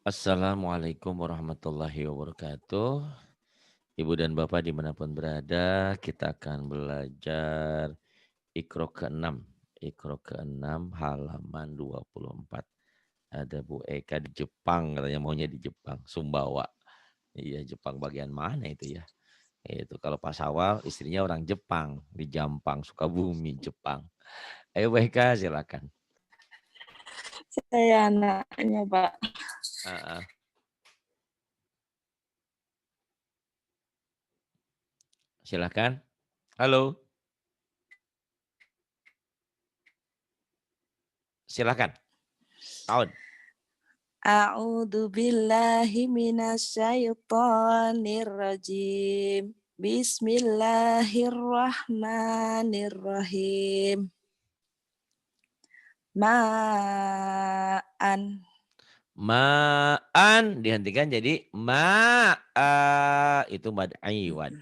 Assalamualaikum warahmatullahi wabarakatuh. Ibu dan Bapak dimanapun berada, kita akan belajar Iqra ke-6. Iqra ke-6 halaman 24. Ada Bu Eka di Jepang, katanya maunya di Jepang, Sumbawa. Iya, Jepang bagian mana itu ya? Itu kalau pas awal istrinya orang Jepang, di Jampang, Sukabumi, Jepang. Ayo Bu Eka silakan. Saya anaknya, Pak. Uh, silakan. Halo, silakan. Tahun. A'udzu billahi minasyaitonir rajim. Bismillahirrahmanirrahim. Ma'an. Ma'an dihentikan jadi ma'a, itu mad aiwad.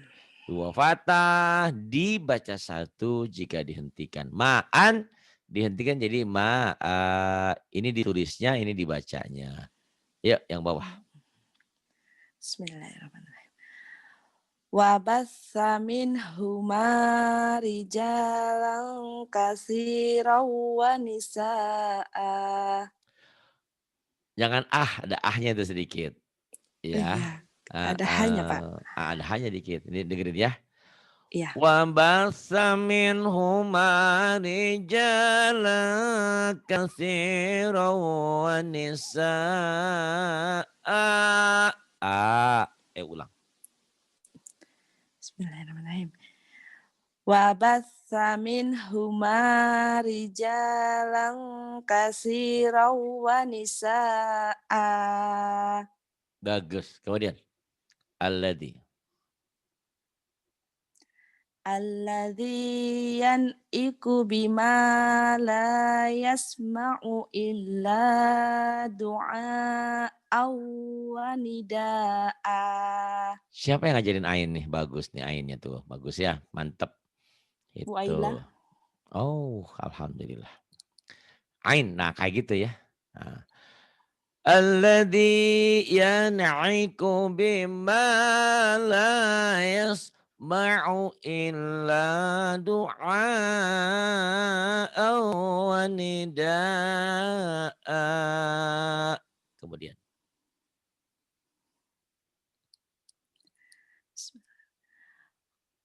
Dua fathah dibaca satu jika dihentikan. Ma'an dihentikan jadi ma'a. Ini ditulisnya, ini dibacanya. Yuk yang bawah. Bismillahirrahmanirrahim. Wa bassa minhuma rijalan katsiran wa nisaa. Jangan ada ahnya itu sedikit. Ya. Iya, ada hanya, Pak. Ada hanya dikit. Ini dengerin ya. Iya. Wa basa minhuma rijalan katsiran wa nisaa. Ulang. Bismillahirrahmanirrahim. Wa bassa minhuma rijalan katsiran wa nisaa. Bagus. Kemudian alladzi. Alladzi yan'iku bima la yasma'u illa du'a wa nidaa. Siapa yang ngajarin Ain nih? Bagus nih Ainnya tuh. Bagus ya. Mantap. Bu Ailah. Itu. Oh, alhamdulillah. Ain. Nah, kayak gitu ya. Nah. Alladzi yan'iku bima la yasma'u illa du'a'an wa nida'a. Kemudian.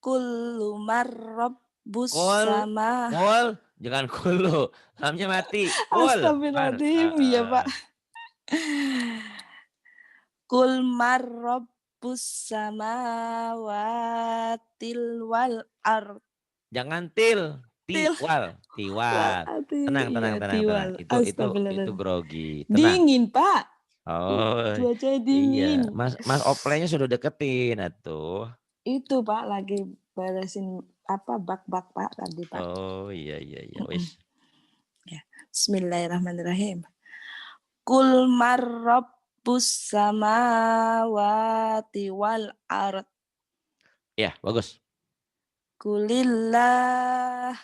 Kullu marrabbus Kul, sama. kul, jangan kulu. Lamnya mati. Kul. Astagfirullahaladzim, ya Pak. Kul marrabbus samawatil wal ard. Jangan til. Til Tiwal. wal Tiwal. ati, Tenang, tenang, iya tenang, tenang. tiwal. Itu Astagfirullahaladzim. grogi. Tenang. Dingin, Pak. Oh, Cuaca iya. dingin. Mas Oplenya sudah deketin atuh. Itu Pak lagi beresin apa bak-bak Pak tadi Pak. Oh, iya, iya, iya. Wis. Ya. Bismillahirrahmanirrahim. Kul marrabbus samawati wal ard. Ya, bagus. Kulillah.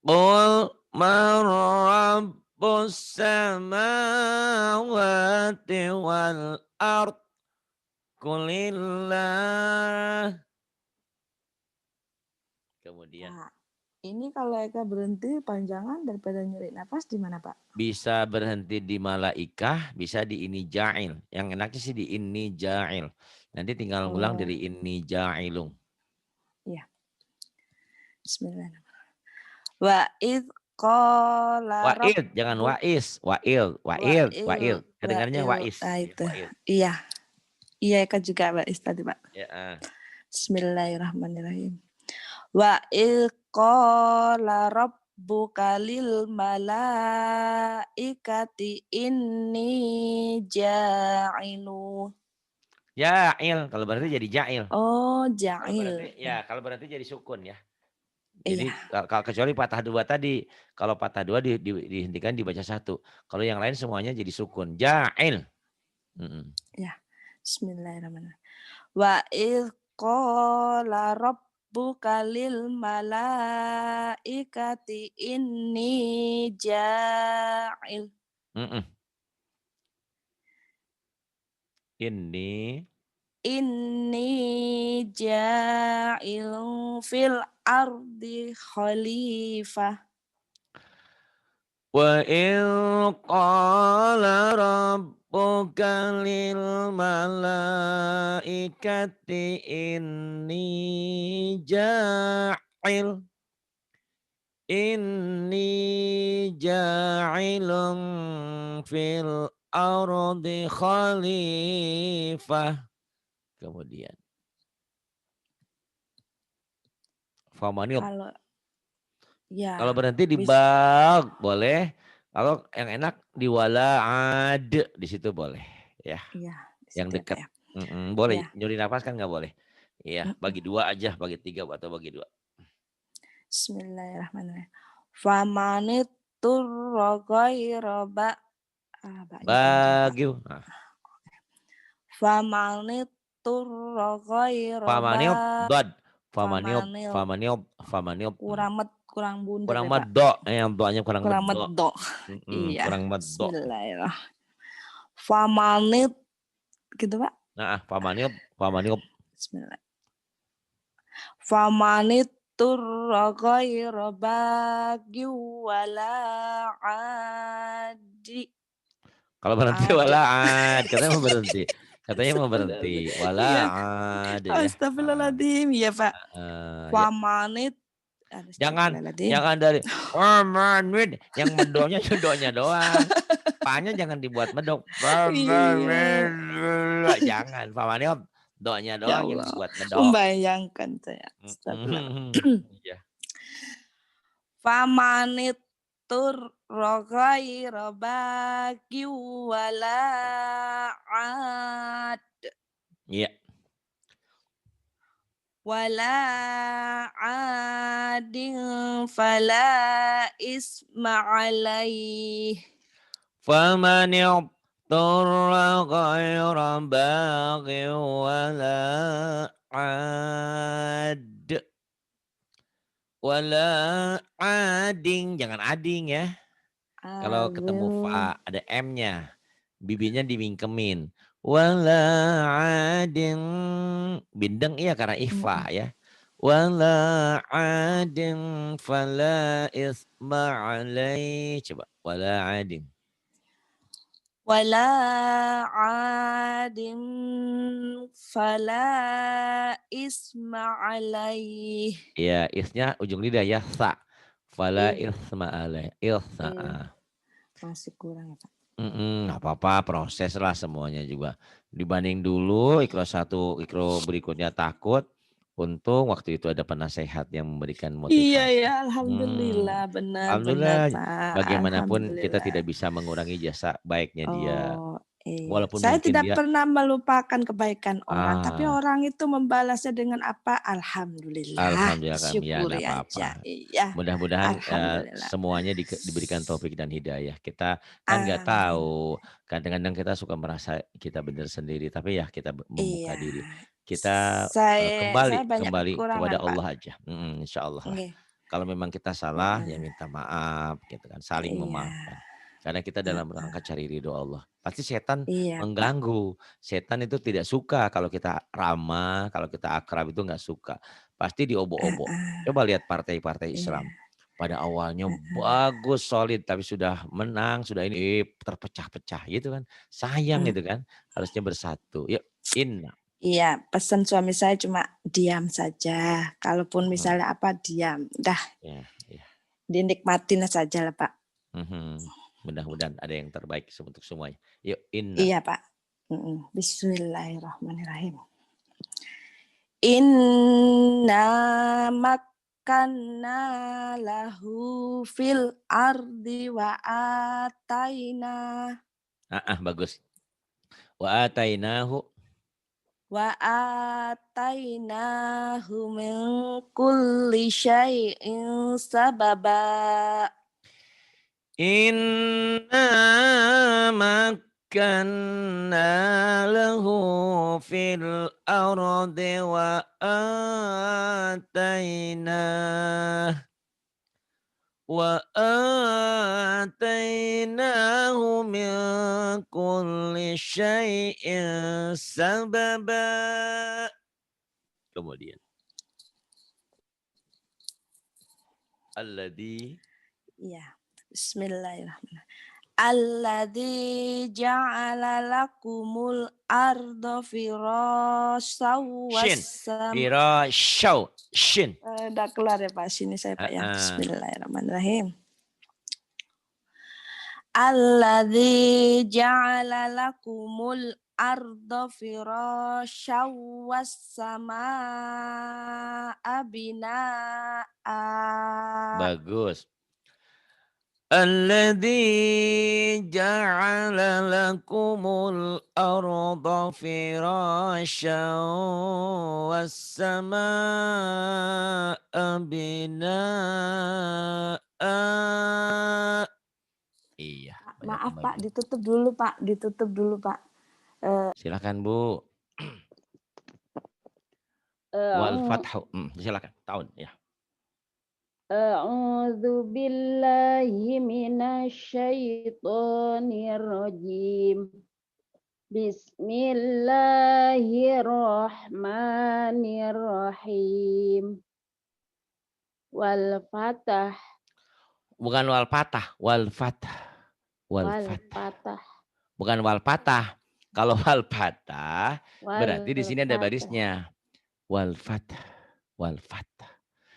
Qul man rabbus samawati wal ard. Qulillah. Kemudian. Pak, ini kalau Eka berhenti panjangan daripada nyeri nafas di mana Pak? Bisa berhenti di malaikah, bisa di ini ja'il. Yang enaknya sih di ini ja'il. Nanti tinggal ngulang Oh, dari ini ja'ilung. iya. Bismillahirrahmanirrahim. Wa id qala Wa'id, jangan rabbuk wa'is. Wa'il, wa'il, wa'il. wa'il Kedengarannya wa'il. wa'is. Nah Ya, itu. wa'il. Iya. Iya Eka juga Pak tadi Pak. Ya, Bismillahirrahmanirrahim. Wa id qala rabbuka lil malaikati inni ja'ilu. Ja'il. Kalau berarti jadi ja'il. Oh, Kalau berarti ja'il. kalau berarti jadi sukun ya. Iya. Jadi kalau kecuali patah dua tadi, kalau patah dua dihentikan dibaca satu. Kalau yang lain semuanya jadi sukun. Ja'il. Ya. Bismillahirrahmanirrahim. Wa id qala rabbuka lil malaikati inni ja'il. Mm-mm. Inni ja'ilun fil ardi khalifah. wa in qala rabbuka lil malaikati inni ja'ilun fil ardi khalifah. Kemudian famanil. Kalau ya Kalau berhenti di bis bag boleh. Kalau yang enak di walaad di situ boleh ya. ya di Yang situ ya Pak dekat ya. boleh. Ya. Nyuri nafas kan nggak boleh. Iya, bagi 2 aja, bagi 3 atau bagi 2. Bismillahirrahmanirrahim. Famanit turra ghaira baknya panjang Pak. Bagi nah, Famanit turra ghaira famaniop dad. Famaniop, famanil famaniop, famaniop. kurang bundar Kurang ya Pak. medok, yang doanya kurang Kurang medok. medok. Iya. Kurang medok. Bismillahirrahmanirrahim. Famanit gitu Pak. Nah, famaniop, famaniop. Bismillah. Famanit turra ghaira bagi wala adi. Kalau berhenti Ada. walaad, katanya mau berhenti. Katanya mau berhenti. Iya. Walaad ya. Astagfirullahaladzim. Iya Pak. Ya. Famanit. Jangan Astagfirullahaladzim. jangan dari famanit yang medoknya cedoknya doang. Panya jangan dibuat medok. Iya. Jangan. Famaniop doanya Ya doang yang Allah. dibuat medok. Membayangkan saya. Astagfirullahaladzim. Iya. Famanit turra ghaira bagi wala ad. Iya. Wala adin fala isma alaih. Famaniop turra ghaira baghi wala ad. Wala ading, jangan ading ya. Kalau ketemu Adil. fa ada M-nya. Bibinya dimingkemin. Wala adin. Bindeng iya karena ifa ya. Wala adin fala isma alaih. Coba. Wala adin. Wala adin fala isma alaih. Ya, isnya ujung lidah ya sa. Fala Ih, isma alaih. Ilsa. masih kurang ya Pak. Nggak apa-apa, proses lah semuanya juga. Dibanding dulu ikro 1, ikro berikutnya takut. Untung waktu itu ada penasehat yang memberikan Iya motivasi. ya, alhamdulillah benar-benar Alhamdulillah, Pak, bagaimanapun kita alhamdulillah. tidak bisa mengurangi jasa baiknya dia. Oh iya, Walaupun saya mungkin tidak dia, pernah melupakan kebaikan orang, tapi ah, orang itu membalasnya dengan apa? Alhamdulillah, alhamdulillah kami ya enggak syukuri aja. apa-apa. Iya, Mudah-mudahan alhamdulillah. semuanya diberikan taufik dan hidayah. Kita kan nggak Amin. tahu. Kadang-kadang kita suka merasa kita benar sendiri, tapi ya kita membuka Iya, diri. Kita saya kembali banyak kepada kekurangan Pak. Allah aja. Insya Allah lah. Oke. Kalau memang kita salah ya minta maaf, gitu kan. Saling Iya, memaafkan. Karena kita dalam heeh, rangka cari ridho Allah. Pasti setan iya Pak. mengganggu. Setan itu tidak suka kalau kita ramah, kalau kita akrab itu nggak suka. Pasti diobok-obok. Heeh, Coba lihat partai-partai Islam. iya, Pada awalnya heeh, bagus, solid, tapi sudah menang, sudah ini terpecah-pecah gitu kan. Sayang heeh. gitu kan. Harusnya bersatu. Yuk, inna. Iya, pesan suami saya cuma diam saja. Kalaupun Mhm. misalnya apa diam, dah Ya, ya. dinikmatin saja lah Pak. Mhm. Mudah-mudahan ada yang terbaik untuk semuanya. Yuk, inna. Iya Pak. Bismillahirrahmanirrahim. Inna makanna lahu fil ardi wa ataina Bagus. Wa atainahu. min kulli syai'in sababa. Inna makkanna lahu fil ardi wa ataina Wa atainahu min kulli syai'in sababa. Kemudian. Alladzi. Ya. Bismillahirrahmanirrahim. Alladzi ja'ala lakumul arda firasyaw Shin. wassam. Firasyaw. Shin. Udah keluar ya Pak, sini saya Pak ya. Bismillahirrahmanirrahim. Alladzi ja'ala lakumul arda firasyaw wassamaa binaa. Bagus. Alladzi ja'ala lakumul arda firasyan wassamaa binaa. Iya. Maaf Pak, ditutup dulu Pak, ditutup dulu Pak. Silakan Bu. Wal fathu. Silakan. Tahun ya. A'udzu billahi minasyaitonir rajim. Bismillahirrahmanirrahim. Wal fatah. Bukan wal patah, wal fatah. Wal fatah. Bukan wal patah. Kalau wal patah berarti di sini ada barisnya. Wal fatah. Wal fatah.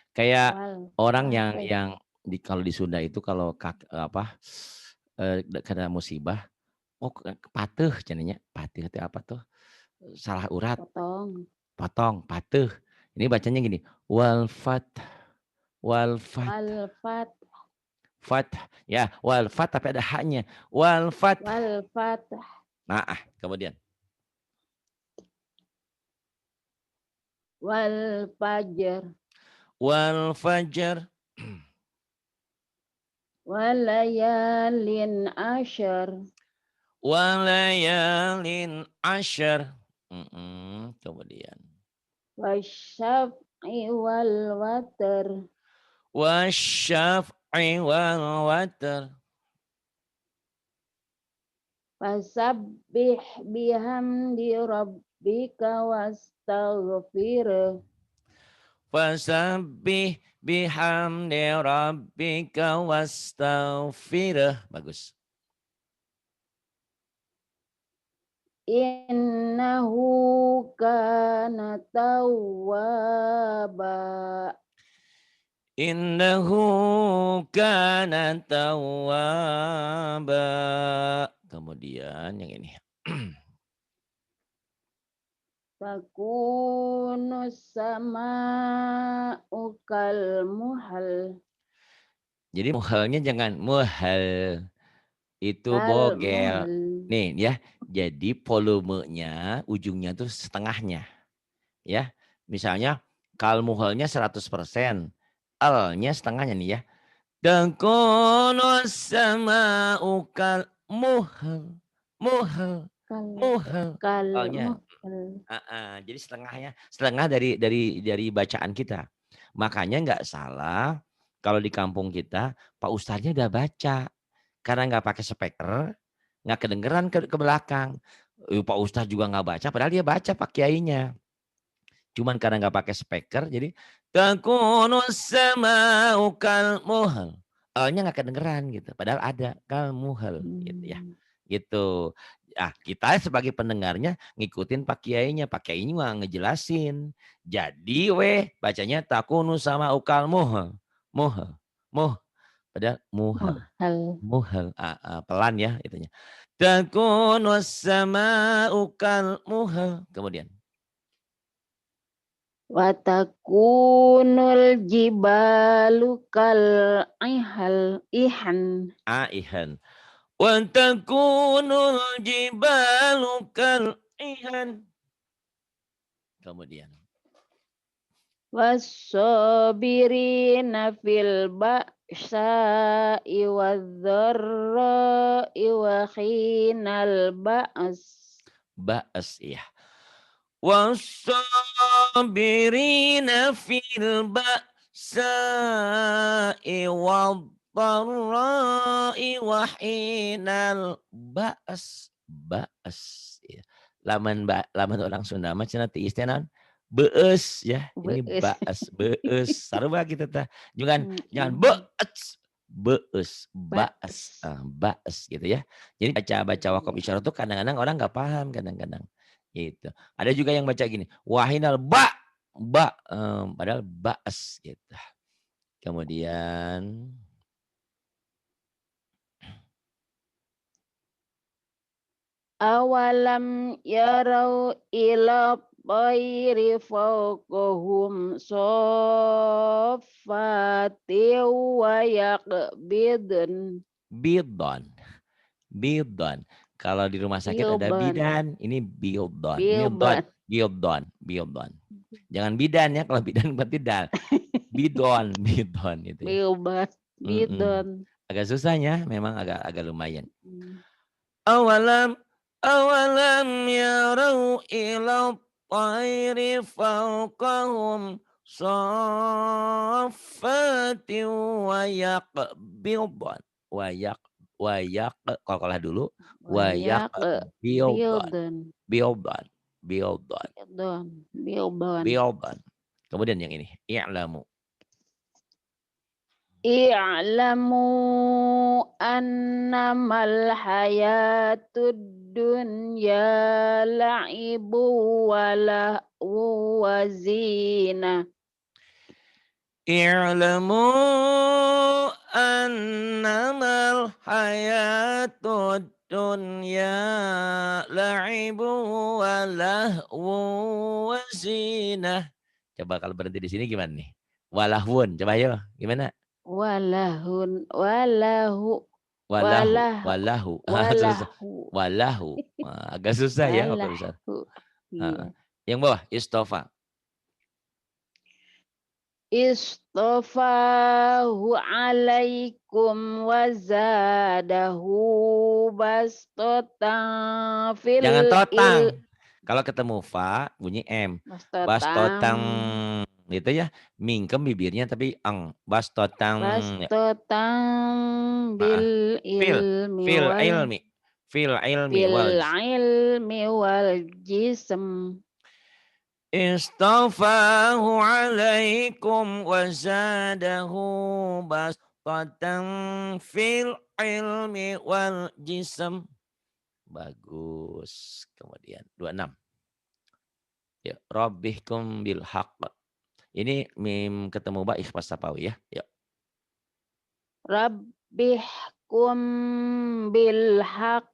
Kayak orang yang kalau di Sunda itu kalau kena musibah, oh patuh jadinya, patuh itu apa tuh? Salah urat. Potong, patuh. Ini bacanya gini, wal fatah. Wal fatah. Fatah. Ya, wal fatah tapi ada haknya. Wal fatah. Wal fatah. Nah, kemudian. Wal fajr. Wal fajr. Walayalin asyar. Walayalin asyar. Kemudian. Wasyaf'i wal watar. Wasyaf'i wal watar. Fasabbih bihamdi rabbika wastaghfirah. Fasabbih bihamdi rabbika wastaghfirah. Bagus. Innahu kana tawwaba. Innahu kana tawwaba. Kemudian yang ini. Takunus sama'u kal muhal. Jadi muhalnya jangan muhal. Itu bogel. Nih ya. Jadi volumenya ujungnya tuh setengahnya. Ya. Misalnya kal muhalnya 100%. Al-nya setengahnya nih ya. Takunus sama'u kal muhal. Muhal. Muhal. Al-nya. Jadi setengah dari bacaan kita. Makanya nggak salah kalau di kampung kita Pak Ustadznya udah baca karena nggak pakai speaker, nggak kedengeran ke belakang. Pak Ustadz juga nggak baca, padahal dia baca Pak Kiainya. Cuman karena nggak pakai speaker, jadi takunus sama'u kal muhal. Nya nggak kedengeran gitu, padahal ada kal muhal gitu ya. Gitu. Ah, kita sebagai pendengarnya ngikutin Pak Kiainya. Pak Kiainya mah ngejelasin. Jadi bacanya takunu sama ukal muhal. Muhal. Padahal muhal. Muhal. Pelan ya itunya. Takunu sama ukal muhal. Kemudian. Watakunul jibalu kal ihan. Ihan. Watakunul jibalu kal ihan. Kemudian. Wasobirina fil ba'sa'i wadzarra'i wa khinal ba's. Ba's ya. Wasabirina fil ba'sa'i wadzarra'i dharra'i wa hinal ba's. Ya. Lamun orang Sunda mah cenah ti istilah beus ya. Ini Beus. beus. Sarua kita tah. Jangan Mm-mm. beus, Baes. baes gitu ya. Jadi baca wakaf Iya. isyarat tuh kadang-kadang orang nggak paham kadang-kadang. Gitu. Ada juga yang baca gini, wahinal padahal baes gitu. Kemudian Awalam yarau ila tayri fawqahum saffati wa yaqbidun. bidon. Kalau di rumah sakit ada Bildan. bidan, ini bildon. Ini Bildan. bildon. Jangan bidan ya, kalau bidan berarti dal. Bidon itu ya. Bildan. Mm-mm. Bidon. Agak susahnya, memang agak lumayan. Mm. Awalam yarau ila tayri fawqahum saffati wa yaqbidon. Kalau dulu wa Wayak yaqbidon. bildan. Bildon. Bildan. Kemudian yang ini, i'lamu. I'lamu annamal hayatud dunya la'ibu wa lahu wa zina. I'lamu annamal hayatud dunya la'ibu wa lahu wa zinah. Coba kalau berhenti di sini gimana nih? Walahun, coba ayo. Gimana? Walahu Walahu. Susah. walahu Walahu. Agak susah ya Bapak Ustaz. iya. Yang bawah istofa. Istofahu alaikum wa zadahu bastatan fil Jangan totang. Kalau ketemu fa bunyi m. Bastotang gitu ya. Mingkem bibirnya tapi ang. Bastotang. Bastatan bil Fil ilmi wal jism. Istafahu alaikum wa zadahu bastatan fil ilmi wal jism. Bagus. Kemudian 26. Ya, rabbihkum bil haqq. Ini mim ketemu ba ikhfas sapawi ya. Ya. Rabbihkum bil haqq.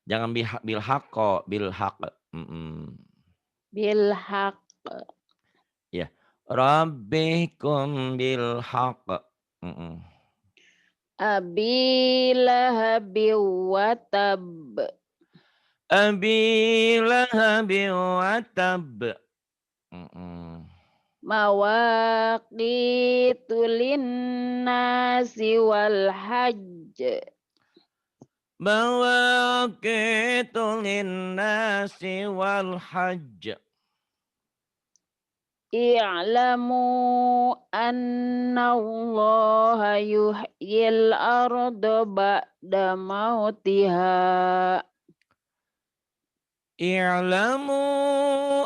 Jangan bil haqq, bil haqq. Bil haqq. Ya. Rabbihkum bil haqq. Abi lahabi wa tab. Abi lahabi wa tab. Mawaqitu linnasi wal hajj. Mawaqitu linnasi wal hajj. I'lamu anna Allah yuhyil arda ba'da mautiha. I'lamu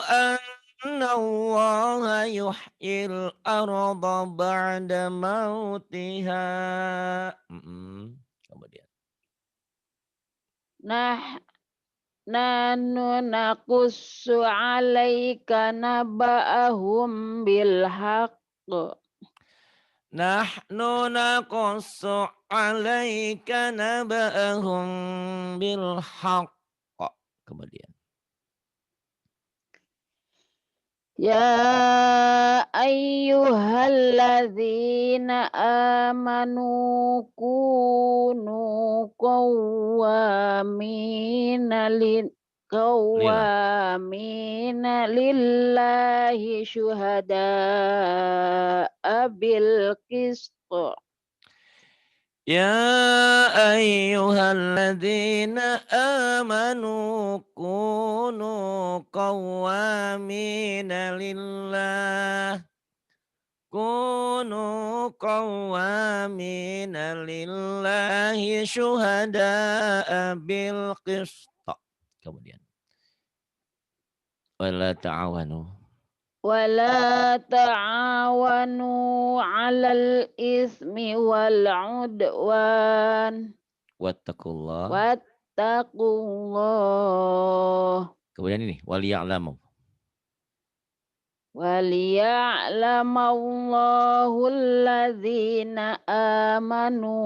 anna Allah yuhyil arda ba'da mautiha. Kemudian. Nahnu naqussu 'alaika naba'ahum bil haqq. Nahnu naqussu 'alaika naba'ahum bil haqq. Kemudian. Ya ayyuhalladzina amanu kunu qawwamina lillahi syuhada'a bil qist. Ya ayyuhalladzina amanu kunu qawwamina kunu qawwamina lillahi syuhada'a bil qist. Kemudian wala ta'awanu Wala ta'awanu 'alal ismi wal 'udwan wattaqullah. wattaqullah Kemudian ini waliya'lamu. waliya'lamallahu alladzina amanu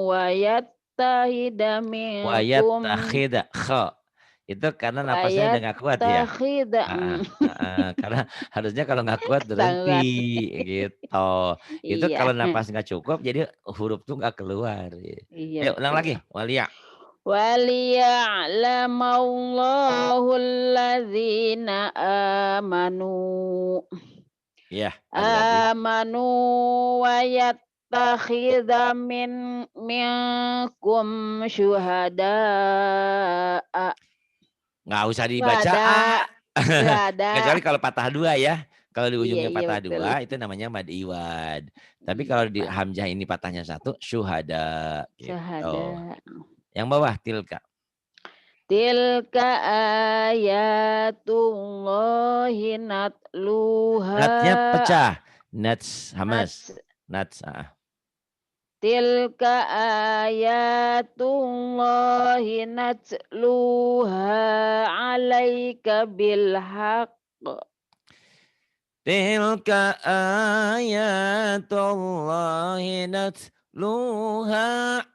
wa yattahida Wa minkum yattakhidha kha. Itu karena wa napasnya udah nggak kuat ya. yattakhida Karena harusnya kalau nggak kuat sangat berhenti gitu. Itu iya kalau napas nggak cukup jadi huruf tuh nggak keluar. iya Ayo ulang betul. lagi. Waliya. Waliya'lamallahu alladzina amanu Iya, hati-hati. amanu wa yattakhidha minkum syuhada'a Nggak usah dibaca syuhada Kecuali syuhada kalau patah dua ya. Kalau di iya ujungnya iya patah betul dua itu namanya mad iwad. Tapi iya kalau di Pak hamzah ini patahnya satu, syuhada gitu. syuhada Yang bawah tilka. tilka ayatullahi Natnya natluha pecah. Nats hamas. nats Nats. tilka ayatullahi natluha alaika bilhaq Tilka ayatullahi natluha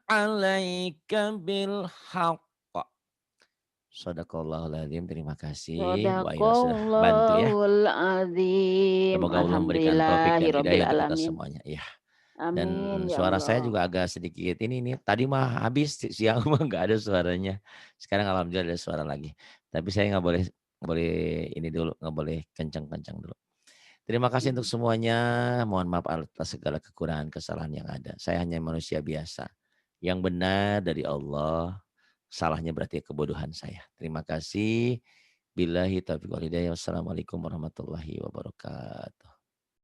alaika bilhaq. Shadaqallahul adzim. Terima kasih Bu Aira sudah bantu ya. Sadaqallahul azim. Semoga Allah memberikan taufik dan Alhamdulillahirabbil hidayah untuk kita alamin. semuanya. Iya. Dan Amin ya suara saya Allah. juga agak sedikit ini nih. Tadi mah habis siang mah nggak ada suaranya. Sekarang alhamdulillah ada suara lagi. Tapi saya nggak boleh ini dulu, nggak boleh kencang-kencang dulu. Terima kasih untuk semuanya. Mohon maaf atas segala kekurangan kesalahan yang ada. Saya hanya manusia biasa. Yang benar dari Allah, salahnya berarti kebodohan saya. Terima kasih. Billahi taufiq wal hidayah. Wassalamualaikum warahmatullahi wabarakatuh.